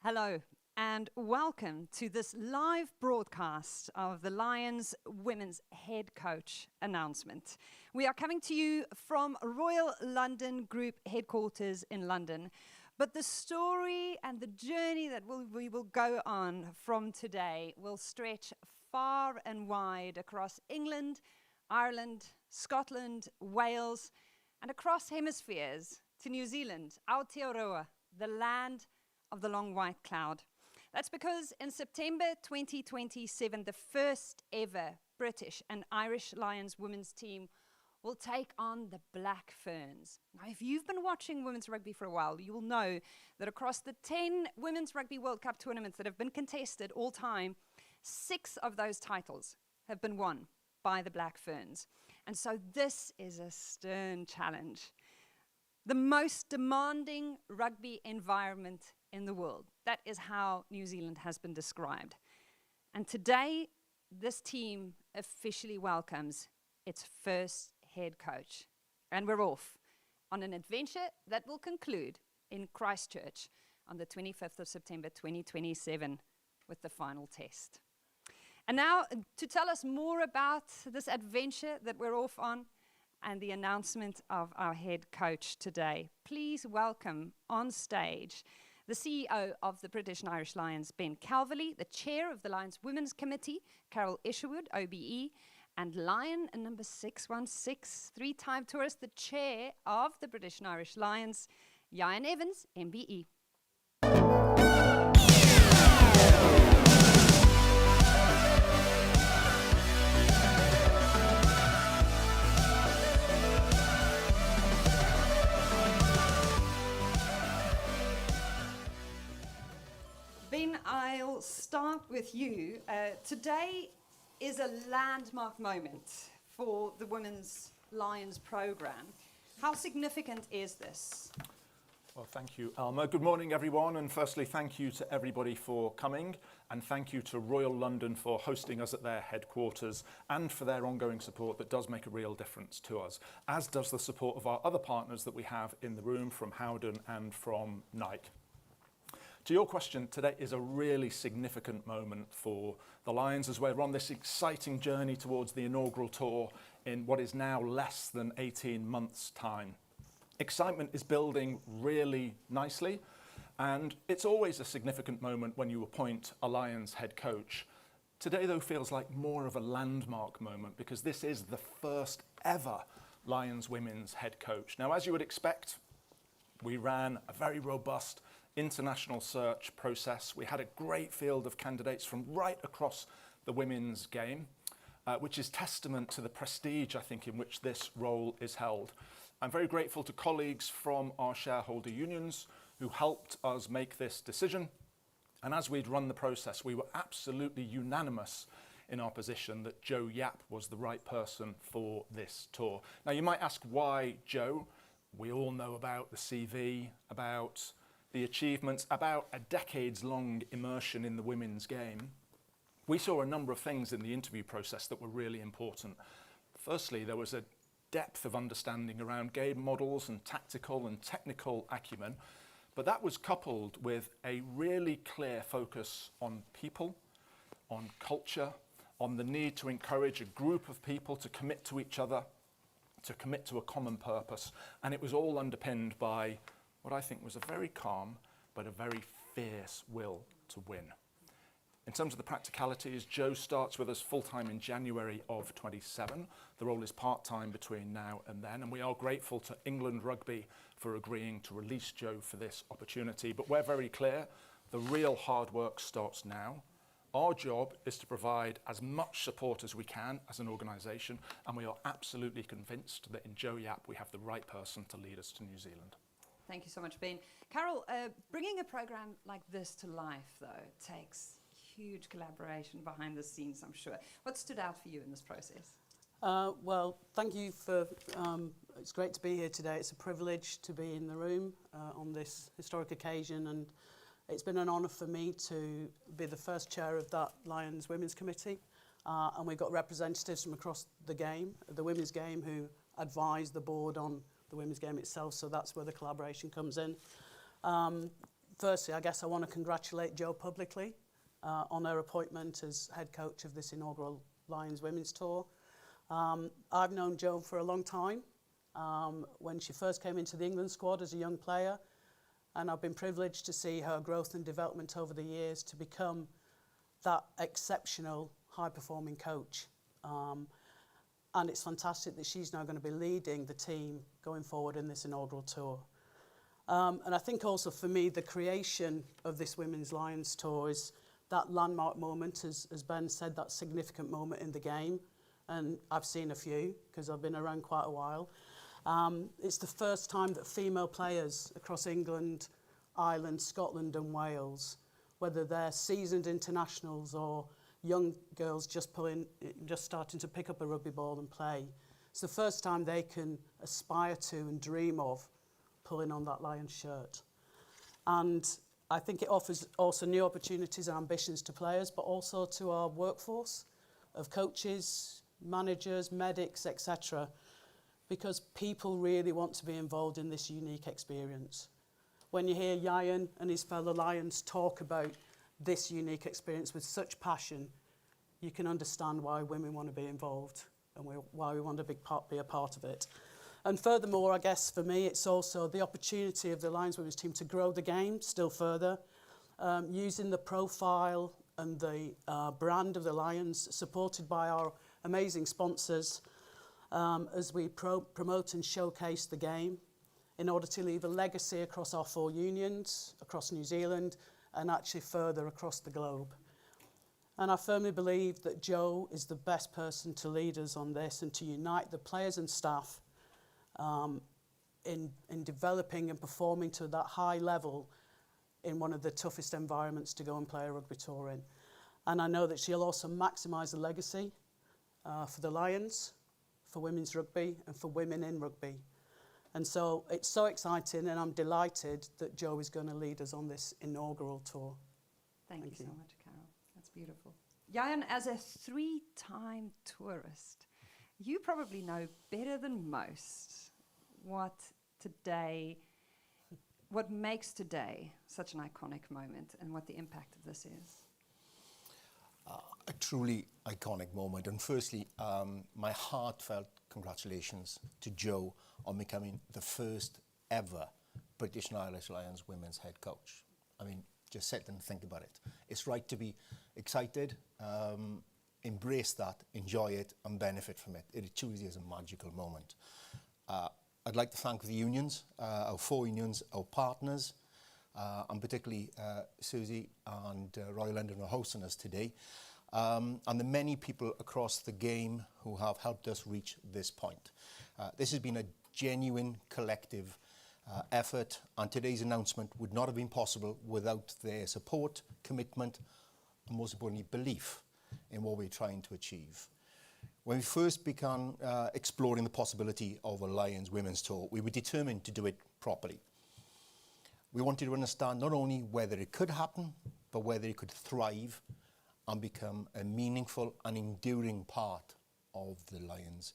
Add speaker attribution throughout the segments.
Speaker 1: Hello and welcome to this live broadcast of the Lions Women's Head Coach announcement. We are coming to you from Royal London Group headquarters in London, but the story and the journey that we will go on from today will stretch far and wide across England, Ireland, Scotland, Wales, and across hemispheres to New Zealand, Aotearoa, the land of the long white cloud. That's because in September 2027, the first ever British and Irish Lions women's team will take on the Black Ferns. Now, if you've been watching women's rugby for a while, you will know that across the 10 Women's Rugby World Cup tournaments that have been contested all time, 6 of those titles have been won by the Black Ferns. And so this is a stern challenge. The most demanding rugby environment in the world. That is how New Zealand has been described. And today, this team officially welcomes its first head coach. And we're off on an adventure that will conclude in Christchurch on the 25th of September 2027 with the final test. And now, to tell us more about this adventure that we're off on and the announcement of our head coach today, please welcome on stage the CEO of the British and Irish Lions, Ben Calverley, the chair of the Lions Women's Committee, Carol Isherwood, OBE, and Lion number 616, three-time tourist, the chair of the British and Irish Lions, Ian Evans, MBE. Ben, I'll start with you. Today is a landmark moment for the Women's Lions programme. How significant is this?
Speaker 2: Well, thank you, Alma. Good morning, everyone. And firstly, thank you to everybody for coming. And thank you to Royal London for hosting us at their headquarters and for their ongoing support that does make a real difference to us, as does the support of our other partners that we have in the room from Howden and from Nike. To your question, today is a really significant moment for the Lions as we're on this exciting journey towards the inaugural tour in what is now less than 18 months' time. Excitement is building really nicely, and it's always a significant moment when you appoint a Lions head coach. Today, though, feels like more of a landmark moment because this is the first ever Lions women's head coach. Now, as you would expect, we ran a very robust international search process. We had a great field of candidates from right across the women's game, which is testament to the prestige, I think, in which this role is held. I'm very grateful to colleagues from our shareholder unions who helped us make this decision. And as we'd run the process, we were absolutely unanimous in our position that Jo Yapp was the right person for this tour. Now, you might ask why Jo? We all know about the CV, about the achievements, about a decades-long immersion in the women's game. We saw a number of things in the interview process that were really important. Firstly, there was a depth of understanding around game models and tactical and technical acumen, but that was coupled with a really clear focus on people, on culture, on the need to encourage a group of people to commit to each other, to commit to a common purpose, and it was all underpinned by what I think was a very calm but a very fierce will to win. In terms of the practicalities, Jo starts with us full-time in January of 27. The role is part-time between now and then, and we are grateful to England Rugby for agreeing to release Jo for this opportunity. But we're very clear, the real hard work starts now. Our job is to provide as much support as we can as an organisation, and we are absolutely convinced that in Jo Yapp we have the right person to lead us to New Zealand.
Speaker 1: Thank you so much, Ben. Carol, bringing a program like this to life, though, takes huge collaboration behind the scenes, I'm sure. What stood out for you in this process?
Speaker 3: Well, thank you for, it's great to be here today. It's a privilege to be in the room on this historic occasion, and it's been an honour for me to be the first chair of that Lions Women's Committee. And we've got representatives from across the game, the women's game, who advise the board on the women's game itself, so that's where the collaboration comes in. firstly, I guess I want to congratulate Jo publicly on her appointment as head coach of this inaugural Lions Women's Tour. I've known Jo for a long time, when she first came into the England squad as a young player, and I've been privileged to see her growth and development over the years to become that exceptional, high-performing coach. And it's fantastic that she's now going to be leading the team going forward in this inaugural tour. And I think also for me, the creation of this Women's Lions Tour is that landmark moment, as Ben said, that significant moment in the game. And I've seen a few, because I've been around quite a while. It's the first time that female players across England, Ireland, Scotland and Wales, whether they're seasoned internationals or young girls just starting to pick up a rugby ball and play, it's the first time they can aspire to and dream of pulling on that Lions shirt. And I think it offers also new opportunities and ambitions to players, but also to our workforce of coaches, managers, medics, etc., because people really want to be involved in this unique experience. When you hear Yayan and his fellow Lions talk about this unique experience with such passion, you can understand why women want to be involved and why we want to be a part of it. And furthermore, I guess for me, it's also the opportunity of the Lions Women's team to grow the game still further, using the profile and the brand of the Lions, supported by our amazing sponsors, as we promote and showcase the game in order to leave a legacy across our 4 unions, across New Zealand, and actually further across the globe. And I firmly believe that Jo is the best person to lead us on this and to unite the players and staff in developing and performing to that high level in one of the toughest environments to go and play a rugby tour in. And I know that she'll also maximise the legacy for the Lions, for women's rugby and for women in rugby. And so it's so exciting, and I'm delighted that Jo is going to lead us on this inaugural tour.
Speaker 1: Thank you so much, Carol. That's beautiful. Yayan, as a 3-time tourist, you probably know better than most what makes today such an iconic moment and what the impact of this is.
Speaker 4: A truly iconic moment. And firstly, my heartfelt congratulations to Jo on becoming the first ever British and Irish Lions women's head coach. I mean, just sit and think about it. It's right to be excited, embrace that, enjoy it and benefit from it. It truly is a magical moment. I'd like to thank the unions, our 4 unions, our partners, and particularly Susie and Royal London for hosting us today, and the many people across the game who have helped us reach this point. This has been a genuine collective effort, and today's announcement would not have been possible without their support, commitment, and most importantly, belief in what we're trying to achieve. When we first began exploring the possibility of a Lions Women's Tour, we were determined to do it properly. We wanted to understand not only whether it could happen, but whether it could thrive and become a meaningful and enduring part of the Lions'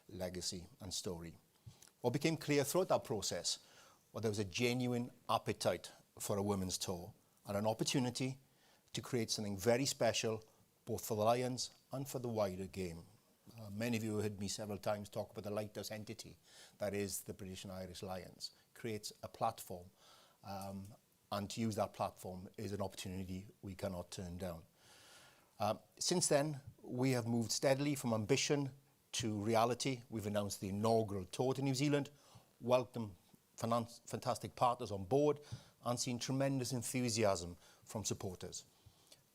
Speaker 4: legacy and story. What became clear throughout that process was there was a genuine appetite for a women's tour and an opportunity to create something very special both for the Lions and for the wider game. Many of you heard me several times talk about the lighthouse entity that is the British and Irish Lions. Creates a platform, and to use that platform is an opportunity we cannot turn down. Since then, we have moved steadily from ambition to reality. We've announced the inaugural tour to New Zealand, welcomed fantastic partners on board, and seen tremendous enthusiasm from supporters.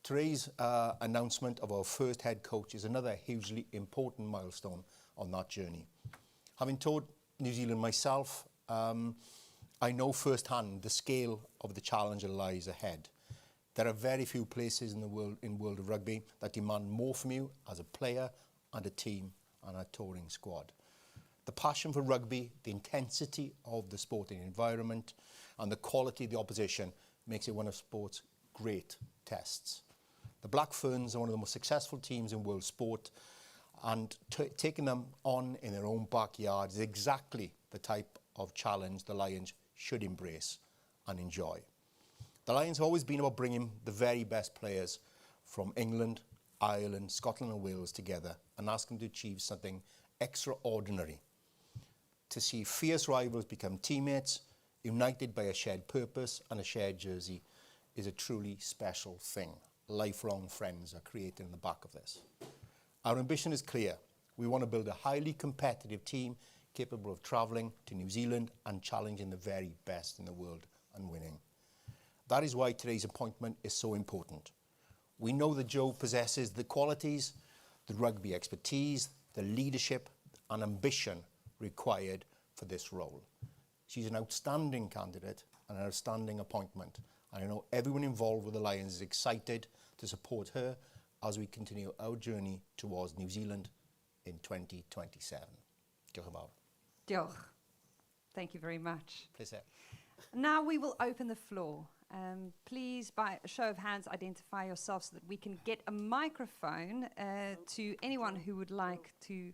Speaker 4: Today's announcement of our first head coach is another hugely important milestone on that journey. Having toured New Zealand myself, I know firsthand the scale of the challenge that lies ahead. There are very few places in the world of rugby that demand more from you as a player and a team and a touring squad. The passion for rugby, the intensity of the sporting environment, and the quality of the opposition makes it one of sport's great tests. The Black Ferns are one of the most successful teams in world sport, and taking them on in their own backyard is exactly the type of challenge the Lions should embrace and enjoy. The Lions have always been about bringing the very best players from England, Ireland, Scotland and Wales together and asking them to achieve something extraordinary. To see fierce rivals become teammates, united by a shared purpose and a shared jersey, is a truly special thing. Lifelong friends are created in the back of this. Our ambition is clear. We want to build a highly competitive team capable of travelling to New Zealand and challenging the very best in the world and winning. That is why today's appointment is so important. We know that Jo possesses the qualities, the rugby expertise, the leadership and ambition required for this role. She's an outstanding candidate and an outstanding appointment. And I know everyone involved with the Lions is excited to support her as we continue our journey towards New Zealand in 2027. Diolch yn fawr.
Speaker 1: Diolch. Thank you very much.
Speaker 4: Pleasure.
Speaker 1: Now we will open the floor. Please, by a show of hands, identify yourself so that we can get a microphone to anyone who would like to...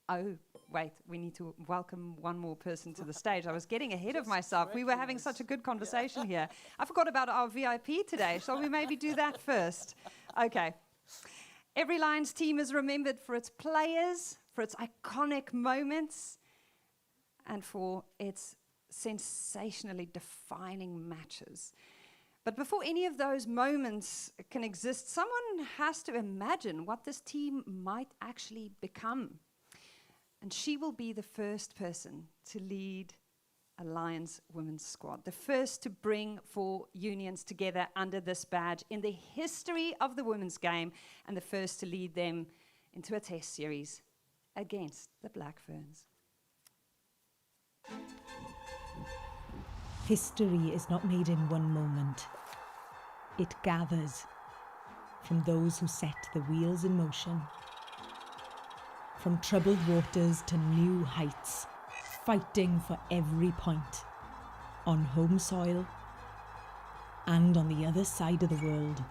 Speaker 1: Oh, wait, we need to welcome one more person to the stage. I was getting ahead of myself. We were having such a good conversation here. I forgot about our VIP today. Shall we maybe do that first? Okay. Every Lions team is remembered for its players, for its iconic moments, and for its sensationally defining matches. But before any of those moments can exist, someone has to imagine what this team might actually become. And she will be the first person to lead a Lions women's squad, the first to bring 4 unions together under this badge in the history of the women's game, and the first to lead them into a test series against the Black Ferns.
Speaker 5: History is not made in one moment. It gathers from those who set the wheels in motion. From troubled waters to new heights, fighting for every point, on home soil and on the other side of the world.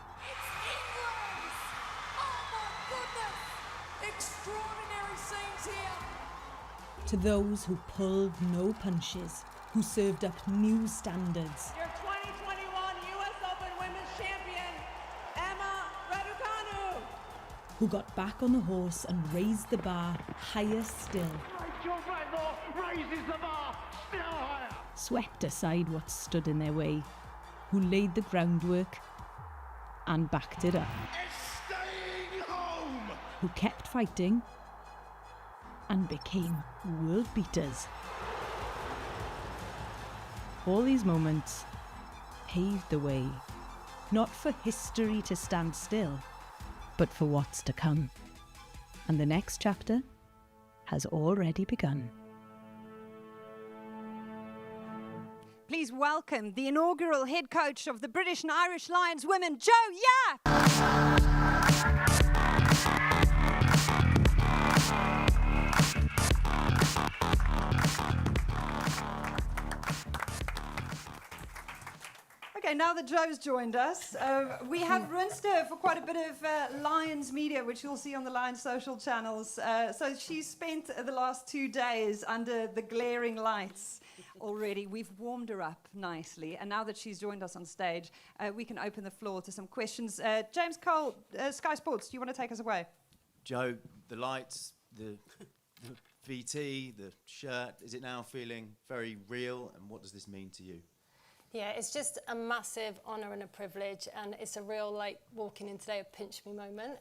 Speaker 6: Extraordinary scenes here.
Speaker 5: To those who pulled no punches, who served up new standards.
Speaker 6: Your 2021 US Open Women's Champion, Emma Raducanu.
Speaker 5: Who got back on the horse and raised the bar higher still.
Speaker 6: Rachel Redlaw raises the bar still higher.
Speaker 5: Swept aside what stood in their way, who laid the groundwork and backed it up.
Speaker 6: It's staying home.
Speaker 5: Who kept fighting and became world beaters. All these moments paved the way, not for history to stand still, but for what's to come. And the next chapter has already begun.
Speaker 1: Please welcome the inaugural head coach of the British and Irish Lions women, Jo Yapp. Okay, now that Jo's joined us, we have rinsed her for quite a bit of Lions media, which you'll see on the Lions social channels. So she's spent the last 2 days under the glaring lights already. We've warmed her up nicely, and now that she's joined us on stage, we can open the floor to some questions. James Cole, Sky Sports, do you want to take us away?
Speaker 7: Jo, the lights, the VT, the shirt, is it now feeling very real, and what does this mean to you?
Speaker 8: Yeah, it's just a massive honour and a privilege, and it's a real, like, walking in today, a pinch me moment,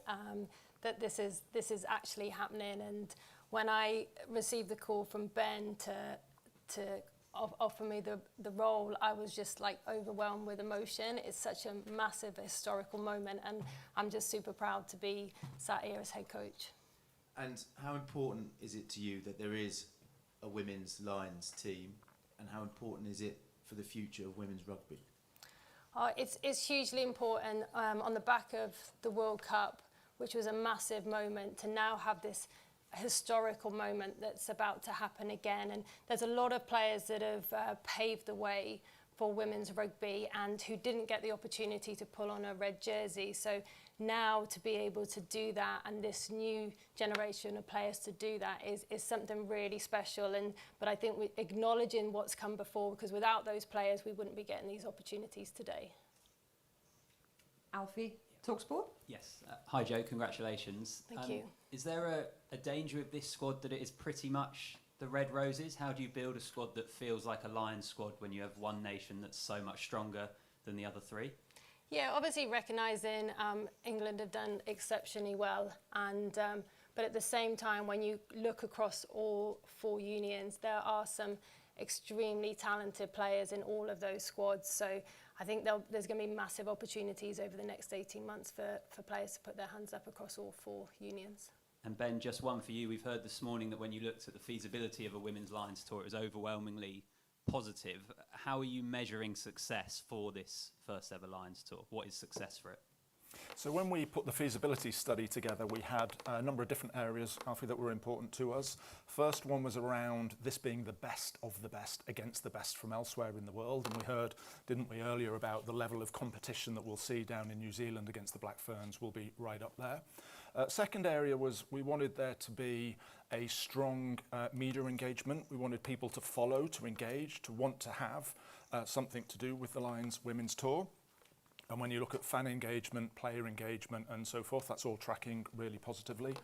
Speaker 8: that this is actually happening. And when I received the call from Ben to offer me the role, I was just like overwhelmed with emotion. It's such a massive historical moment, and I'm just super proud to be sat here as head coach.
Speaker 7: And how important is it to you that there is a women's Lions team, and how important is it for the future of women's rugby?
Speaker 8: It's hugely important on the back of the World Cup, which was a massive moment, to now have this historical moment that's about to happen again. And there's a lot of players that have paved the way for women's rugby and who didn't get the opportunity to pull on a red jersey. So now to be able to do that, and this new generation of players to do that is something really special. But I think we're acknowledging what's come before, because without those players we wouldn't be getting these opportunities today.
Speaker 1: Alfie, TalkSport.
Speaker 9: Yes. Hi, Joe. Congratulations.
Speaker 8: Thank you.
Speaker 9: Is there a danger with this squad that it is pretty much the Red Roses? How do you build a squad that feels like a Lions squad when you have one nation that's so much stronger than the other three?
Speaker 8: Yeah, obviously recognising England have done exceptionally well, and but at the same time, when you look across all 4 unions, there are some extremely talented players in all of those squads. So I think there's going to be massive opportunities over the next 18 months for players to put their hands up across all 4 unions.
Speaker 9: And Ben, just one for you. We've heard this morning that when you looked at the feasibility of a women's Lions tour, it was overwhelmingly positive. How are you measuring success for this first ever Lions tour? What is success for it?
Speaker 2: So when we put the feasibility study together, we had a number of different areas, Alfie, that were important to us. First one was around this being the best of the best against the best from elsewhere in the world. And we heard, didn't we, earlier about the level of competition that we'll see down in New Zealand against the Black Ferns will be right up there. Second area was we wanted there to be a strong media engagement. We wanted people to follow, to engage, to want to have something to do with the Lions Women's Tour. And when you look at fan engagement, player engagement and so forth, that's all tracking really positively.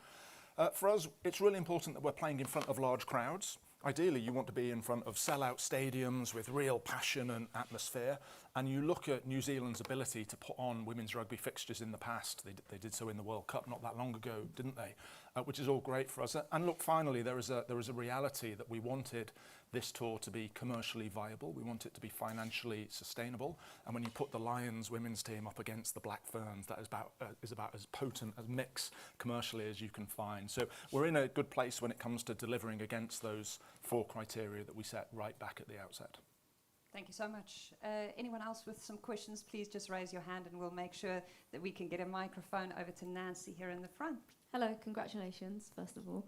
Speaker 2: For us, it's really important that we're playing in front of large crowds. Ideally, you want to be in front of sellout stadiums with real passion and atmosphere. And you look at New Zealand's ability to put on women's rugby fixtures in the past. They did so in the World Cup not that long ago, didn't they? Which is all great for us. And look, finally, there is a reality that we wanted this tour to be commercially viable. We want it to be financially sustainable. And when you put the Lions women's team up against the Black Ferns, that is about as potent a mix commercially as you can find. So we're in a good place when it comes to delivering against those 4 criteria that we set right back at the outset.
Speaker 1: Thank you so much. Anyone else with some questions, please just raise your hand and we'll make sure that we can get a microphone over to Nancy here in the front.
Speaker 10: Hello, congratulations, first of all.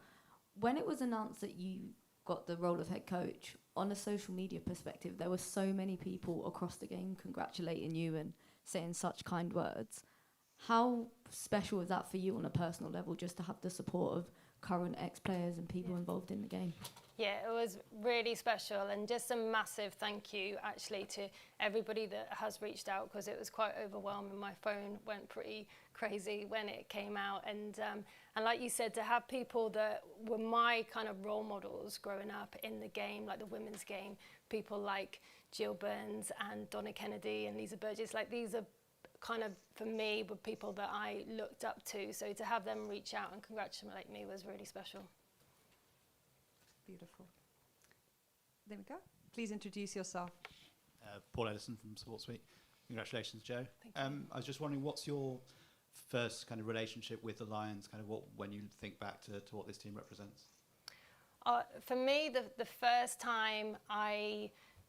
Speaker 10: When it was announced that you got the role of head coach, on a social media perspective, there were so many people across the game congratulating you and saying such kind words. How special is that for you on a personal level, just to have the support of current ex-players and people involved in the game?
Speaker 8: Yeah, it was really special, and just a massive thank you actually to everybody that has reached out, because it was quite overwhelming. My phone went pretty crazy when it came out, and like you said, to have people that were my kind of role models growing up in the game, like the women's game, people like Jill Burns and Donna Kennedy and Lisa Burgess, like these are kind of, for me, were people that I looked up to. So to have them reach out and congratulate me was really special.
Speaker 1: Beautiful. There we go. Please introduce yourself.
Speaker 11: Paul Edison from Sports Week. Congratulations, Joe.
Speaker 8: Thank you.
Speaker 11: I was just wondering, what's your first kind of relationship with the Lions, kind of when you think back to what this team represents?
Speaker 8: For me, the first time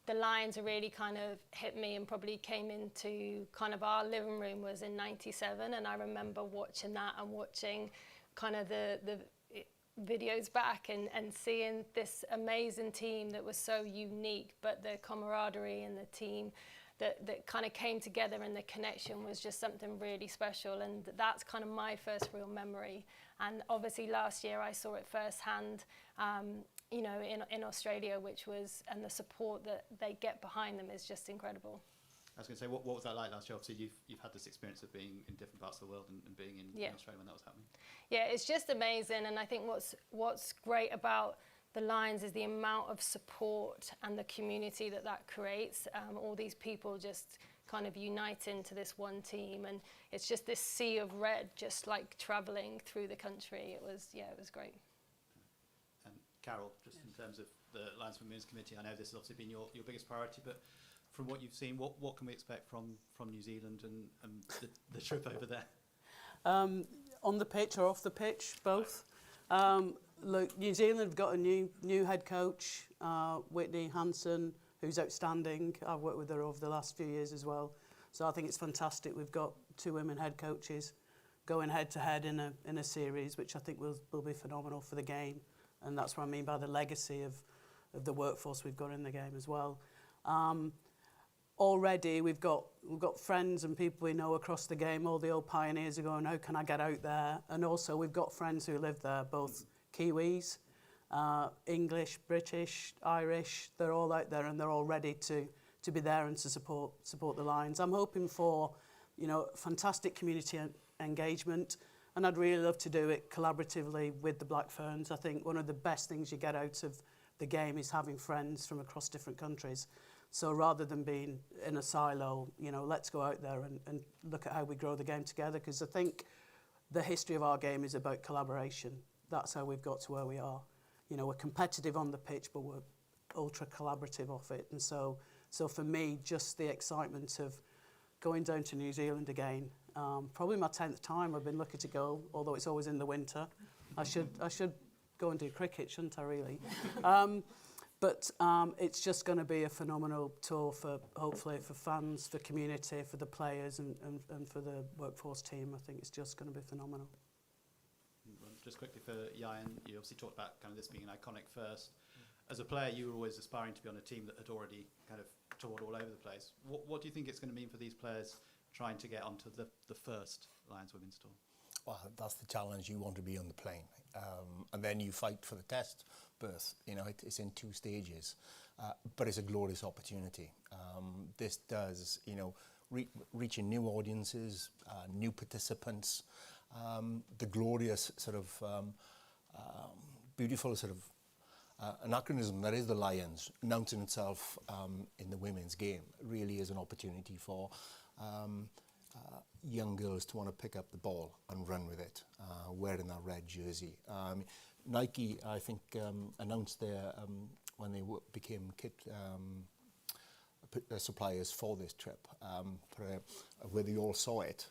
Speaker 8: the Lions really kind of hit me and probably came into kind of our living room was in '97, and I remember watching that and watching kind of the videos back and seeing this amazing team that was so unique, but the camaraderie and the team that kind of came together, and the connection was just something really special, and that's kind of my first real memory. And obviously last year I saw it firsthand, you know, in Australia, which was, and the support that they get behind them is just incredible.
Speaker 11: I was going to say, what was that like last year? Obviously, you've had this experience of being in different parts of the world and being in Australia when that was happening. Yeah,
Speaker 8: it's just amazing, and I think what's great about the Lions is the amount of support and the community that creates. All these people just kind of unite into this one team, and it's just this sea of red, just like travelling through the country. It was great.
Speaker 11: And Carol, just in terms of the Lions Women's Committee, I know this has obviously been your biggest priority, but from what you've seen, what can we expect from New Zealand and the trip over there?
Speaker 3: On the pitch or off the pitch, both. Look, New Zealand have got a new head coach, Whitney Hansen, who's outstanding. I've worked with her over the last few years as well. So I think it's fantastic. We've got 2 women head coaches going head to head in a series, which I think will be phenomenal for the game. And that's what I mean by the legacy of the workforce we've got in the game as well. Already we've got friends and people we know across the game. All the old pioneers are going, how can I get out there? And also we've got friends who live there, both Kiwis, English, British, Irish. They're all out there and they're all ready to be there and to support the Lions. I'm hoping for, you know, fantastic community engagement, and I'd really love to do it collaboratively with the Black Ferns. I think one of the best things you get out of the game is having friends from across different countries. So rather than being in a silo, you know, let's go out there and look at how we grow the game together, because I think the history of our game is about collaboration. That's how we've got to where we are. You know, we're competitive on the pitch, but we're ultra collaborative off it. And so for me, just the excitement of going down to New Zealand again, probably my 10th time I've been lucky to go, although it's always in the winter. I should go and do cricket, shouldn't I, really? But it's just going to be a phenomenal tour for, hopefully, for fans, for community, for the players and for the workforce team. I think it's just going to be phenomenal.
Speaker 11: Just quickly for Yayan, you obviously talked about kind of this being an iconic first. As a player, you were always aspiring to be on a team that had already kind of toured all over the place. What do you think it's going to mean for these players trying to get onto the first Lions Women's Tour?
Speaker 4: Well, that's the challenge. You want to be on the plane. And then you fight for the test berth. You know, it's in 2 stages. But it's a glorious opportunity. This does, you know, reaching new audiences, new participants, the glorious sort of beautiful sort of anachronism that is the Lions announcing itself in the women's game really is an opportunity for young girls to want to pick up the ball and run with it, wearing that red jersey. Nike, I think, announced their, when they became kit suppliers for this trip, where they all saw it,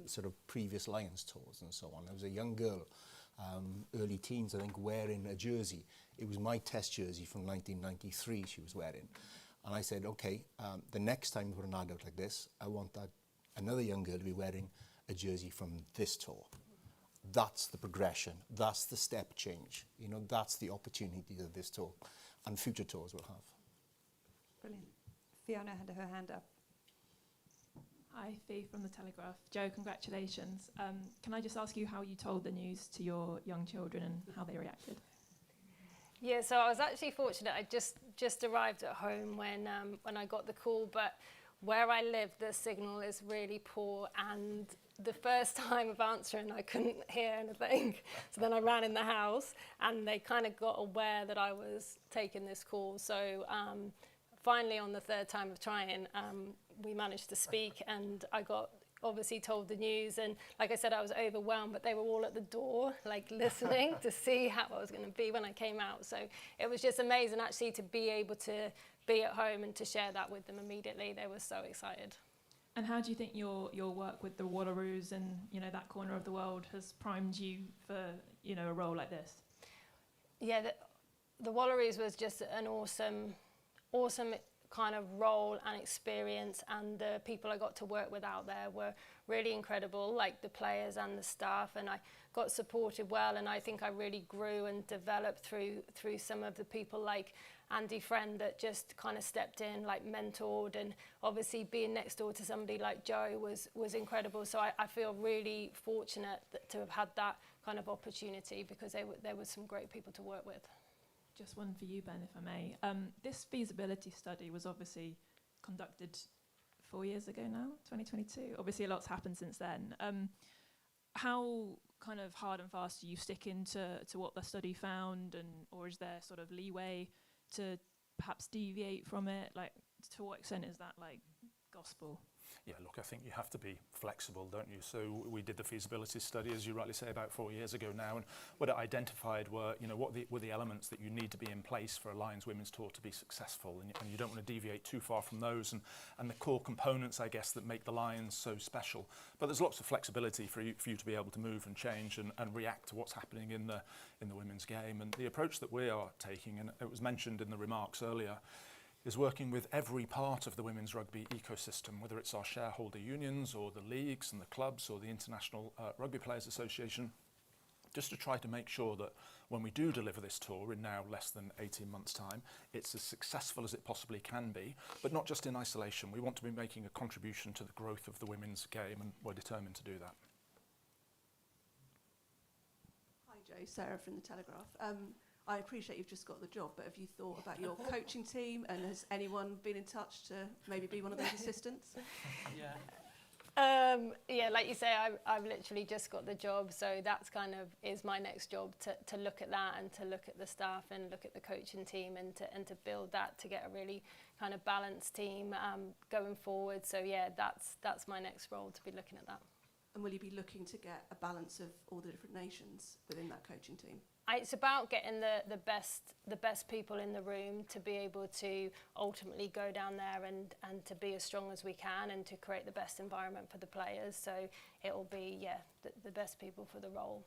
Speaker 4: sort of previous Lions tours and so on. There was a young girl, early teens, I think, wearing a jersey. It was my test jersey from 1993 she was wearing. And I said, okay, the next time we put an ad out like this, I want that another young girl to be wearing a jersey from this tour. That's the progression. That's the step change. You know, that's the opportunity that this tour and future tours will have.
Speaker 1: Brilliant. Fiona had her hand up.
Speaker 12: Hi, Fee from The Telegraph. Joe, congratulations. Can I just ask you how you told the news to your young children and how they reacted?
Speaker 8: Yeah, so I was actually fortunate. I just arrived at home when I got the call, but where I live, the signal is really poor, and the first time of answering, I couldn't hear anything. So then I ran in the house, and they kind of got aware that I was taking this call. So finally, on the 3rd time of trying, we managed to speak, and I got obviously told the news. And like I said, I was overwhelmed, but they were all at the door, like listening to see how I was going to be when I came out. So it was just amazing, actually, to be able to be at home and to share that with them immediately. They were so excited.
Speaker 12: And how do you think your work with the Wallaroos and, you know, that corner of the world has primed you for, you know, a role like this?
Speaker 8: Yeah, the Wallaroos was just an awesome kind of role and experience, and the people I got to work with out there were really incredible, like the players and the staff, and I got supported well, and I think I really grew and developed through some of the people like Andy Friend that just kind of stepped in, like mentored, and obviously being next door to somebody like Joe was incredible. So I feel really fortunate to have had that kind of opportunity, because there were some great people to work with.
Speaker 12: Just one for you, Ben, if I may. This feasibility study was obviously conducted 4 years ago now, 2022. Obviously, a lot's happened since then. How kind of hard and fast do you stick into what the study found, or is there sort of leeway to perhaps deviate from it? Like, to what extent is that like gospel?
Speaker 2: Yeah, look, I think you have to be flexible, don't you? So we did the feasibility study, as you rightly say, about 4 years ago now, and what it identified were, you know, what were the elements that you need to be in place for a Lions Women's Tour to be successful, and you don't want to deviate too far from those, and the core components, I guess, that make the Lions so special. But there's lots of flexibility for you to be able to move and change and react to what's happening in the women's game. And the approach that we are taking, and it was mentioned in the remarks earlier, is working with every part of the women's rugby ecosystem, whether it's our shareholder unions or the leagues and the clubs or the International Rugby Players Association, just to try to make sure that when we do deliver this tour in now less than 18 months' time, it's as successful as it possibly can be, but not just in isolation. We want to be making a contribution to the growth of the women's game, and we're determined to do that.
Speaker 13: Hi Joe, Sarah from The Telegraph. I appreciate you've just got the job, but have you thought about your coaching team, and has anyone been in touch to maybe be one of those assistants?
Speaker 11: Yeah.
Speaker 8: Yeah, like you say, I've literally just got the job, so that's kind of is my next job, to look at that and to look at the staff and look at the coaching team and to build that to get a really kind of balanced team going forward. So yeah, that's my next role, to be looking at that.
Speaker 13: And will you be looking to get a balance of all the different nations within that coaching team?
Speaker 8: It's about getting the best people in the room to be able to ultimately go down there and to be as strong as we can and to create the best environment for the players. So it will be, the best people for the role.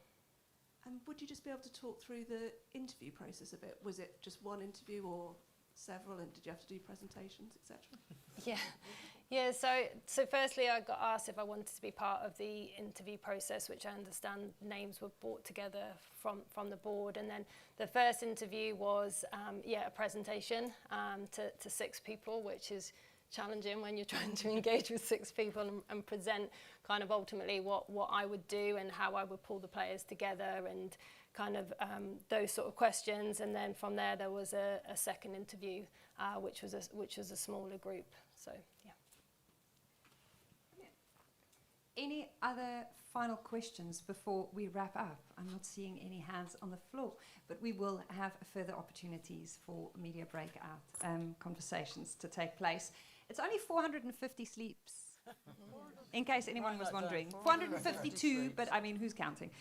Speaker 13: And would you just be able to talk through the interview process a bit? Was it just one interview or several, and did you have to do presentations, etc.?
Speaker 8: Yeah, so firstly I got asked if I wanted to be part of the interview process, which I understand names were brought together from the board, and then the first interview was a presentation to 6 people, which is challenging when you're trying to engage with 6 people and present kind of ultimately what I would do and how I would pull the players together and kind of those sort of questions. And then from there was a second interview, which was a smaller group. So yeah.
Speaker 1: Any other final questions before we wrap up? I'm not seeing any hands on the floor, but we will have further opportunities for media breakout conversations to take place. It's only 450 sleeps, in case anyone was wondering. 452, but I mean, who's counting?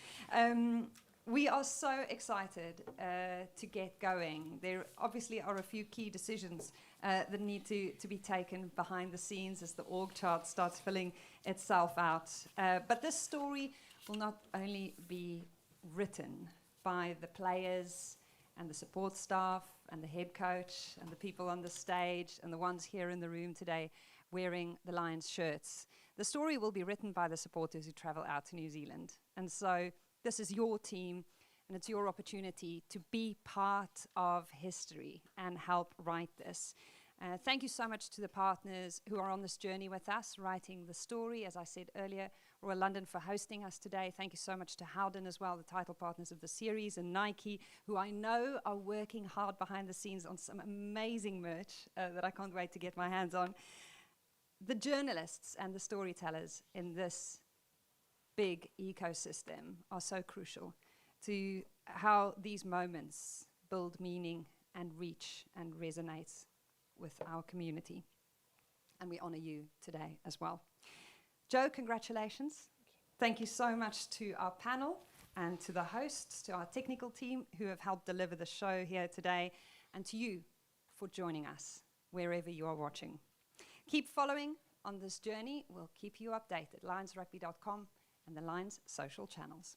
Speaker 1: We are so excited to get going. There obviously are a few key decisions that need to be taken behind the scenes as the org chart starts filling itself out. But this story will not only be written by the players and the support staff and the head coach and the people on the stage and the ones here in the room today wearing the Lions shirts. The story will be written by the supporters who travel out to New Zealand. And so this is your team, and it's your opportunity to be part of history and help write this. Thank you so much to the partners who are on this journey with us, writing the story. As I said earlier, Royal London for hosting us today. Thank you so much to Howden as well, the title partners of the series, and Nike, who I know are working hard behind the scenes on some amazing merch that I can't wait to get my hands on. The journalists and the storytellers in this big ecosystem are so crucial to how these moments build meaning and reach and resonate with our community. And we honor you today as well. Joe, congratulations. Thank you so much to our panel and to the hosts, to our technical team who have helped deliver the show here today, and to you for joining us wherever you are watching. Keep following on this journey. We'll keep you updated. LionsRugby.com and the Lions social channels.